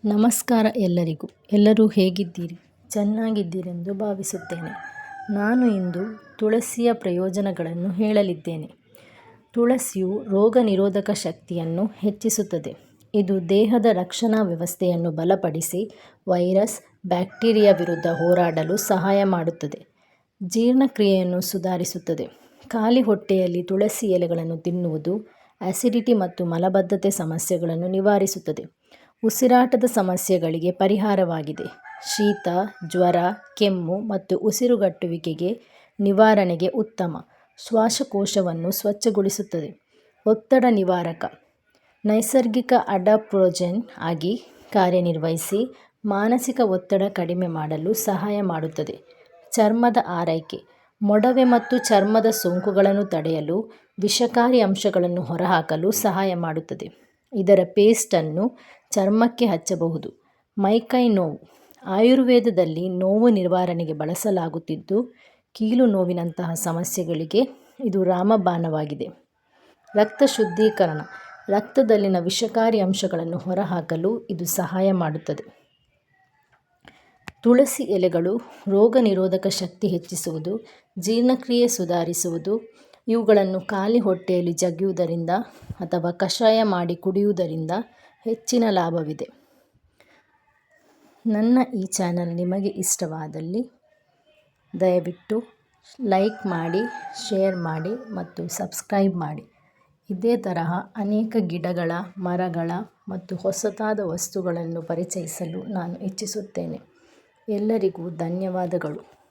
ನಮಸ್ಕಾರ ಎಲ್ಲರಿಗೂ. ಎಲ್ಲರೂ ಹೇಗಿದ್ದೀರಿ? ಚೆನ್ನಾಗಿದ್ದೀರೆಂದು ಭಾವಿಸುತ್ತೇನೆ. ನಾನು ಇಂದು ತುಳಸಿಯ ಪ್ರಯೋಜನಗಳನ್ನು ಹೇಳಲಿದ್ದೇನೆ. ತುಳಸಿಯು ರೋಗ ನಿರೋಧಕ ಶಕ್ತಿಯನ್ನು ಹೆಚ್ಚಿಸುತ್ತದೆ. ಇದು ದೇಹದ ರಕ್ಷಣಾ ವ್ಯವಸ್ಥೆಯನ್ನು ಬಲಪಡಿಸಿ ವೈರಸ್, ಬ್ಯಾಕ್ಟೀರಿಯಾ ವಿರುದ್ಧ ಹೋರಾಡಲು ಸಹಾಯ ಮಾಡುತ್ತದೆ. ಜೀರ್ಣಕ್ರಿಯೆಯನ್ನು ಸುಧಾರಿಸುತ್ತದೆ. ಖಾಲಿ ಹೊಟ್ಟೆಯಲ್ಲಿ ತುಳಸಿ ಎಲೆಗಳನ್ನು ತಿನ್ನುವುದು ಅಸಿಡಿಟಿ ಮತ್ತು ಮಲಬದ್ಧತೆ ಸಮಸ್ಯೆಗಳನ್ನು ನಿವಾರಿಸುತ್ತದೆ. ಉಸಿರಾಟದ ಸಮಸ್ಯೆಗಳಿಗೆ ಪರಿಹಾರವಾಗಿದೆ. ಶೀತ, ಜ್ವರ, ಕೆಮ್ಮು ಮತ್ತು ಉಸಿರುಗಟ್ಟುವಿಕೆಗೆ ನಿವಾರಣೆಗೆ ಉತ್ತಮ. ಶ್ವಾಸಕೋಶವನ್ನು ಸ್ವಚ್ಛಗೊಳಿಸುತ್ತದೆ. ಒತ್ತಡ ನಿವಾರಕ. ನೈಸರ್ಗಿಕ ಅಡಾಪ್ಟೋಜೆನ್ ಆಗಿ ಕಾರ್ಯನಿರ್ವಹಿಸಿ ಮಾನಸಿಕ ಒತ್ತಡ ಕಡಿಮೆ ಮಾಡಲು ಸಹಾಯ ಮಾಡುತ್ತದೆ. ಚರ್ಮದ ಆರೈಕೆ. ಮೊಡವೆ ಮತ್ತು ಚರ್ಮದ ಸೋಂಕುಗಳನ್ನು ತಡೆಯಲು ವಿಷಕಾರಿ ಅಂಶಗಳನ್ನು ಹೊರಹಾಕಲು ಸಹಾಯ ಮಾಡುತ್ತದೆ. ಇದರ ಪೇಸ್ಟನ್ನು ಚರ್ಮಕ್ಕೆ ಹಚ್ಚಬಹುದು. ಮೈಕೈ ನೋವು. ಆಯುರ್ವೇದದಲ್ಲಿ ನೋವು ನಿವಾರಣೆಗೆ ಬಳಸಲಾಗುತ್ತಿದ್ದು ಕೀಲು ನೋವಿನಂತಹ ಸಮಸ್ಯೆಗಳಿಗೆ ಇದು ರಾಮಬಾಣವಾಗಿದೆ. ರಕ್ತ ಶುದ್ಧೀಕರಣ. ರಕ್ತದಲ್ಲಿನ ವಿಷಕಾರಿ ಅಂಶಗಳನ್ನು ಹೊರಹಾಕಲು ಇದು ಸಹಾಯ ಮಾಡುತ್ತದೆ. ತುಳಸಿ ಎಲೆಗಳು ರೋಗ ನಿರೋಧಕ ಶಕ್ತಿ ಹೆಚ್ಚಿಸುವುದು, ಜೀರ್ಣಕ್ರಿಯೆ ಸುಧಾರಿಸುವುದು. ಇವುಗಳನ್ನು ಖಾಲಿ ಹೊಟ್ಟೆಯಲ್ಲಿ ಜಗಿಯುವುದರಿಂದ ಅಥವಾ ಕಷಾಯ ಮಾಡಿ ಕುಡಿಯುವುದರಿಂದ ಹೆಚ್ಚಿನ ಲಾಭವಿದೆ. ನನ್ನ ಈ ಚಾನಲ್ ನಿಮಗೆ ಇಷ್ಟವಾದಲ್ಲಿ ದಯವಿಟ್ಟು ಲೈಕ್ ಮಾಡಿ, ಶೇರ್ ಮಾಡಿ ಮತ್ತು ಸಬ್ಸ್ಕ್ರೈಬ್ ಮಾಡಿ. ಇದೇ ತರಹ ಅನೇಕ ಗಿಡಗಳ, ಮರಗಳ ಮತ್ತು ಹೊಸತಾದ ವಸ್ತುಗಳನ್ನು ಪರಿಚಯಿಸಲು ನಾನು ಇಚ್ಛಿಸುತ್ತೇನೆ. ಎಲ್ಲರಿಗೂ ಧನ್ಯವಾದಗಳು.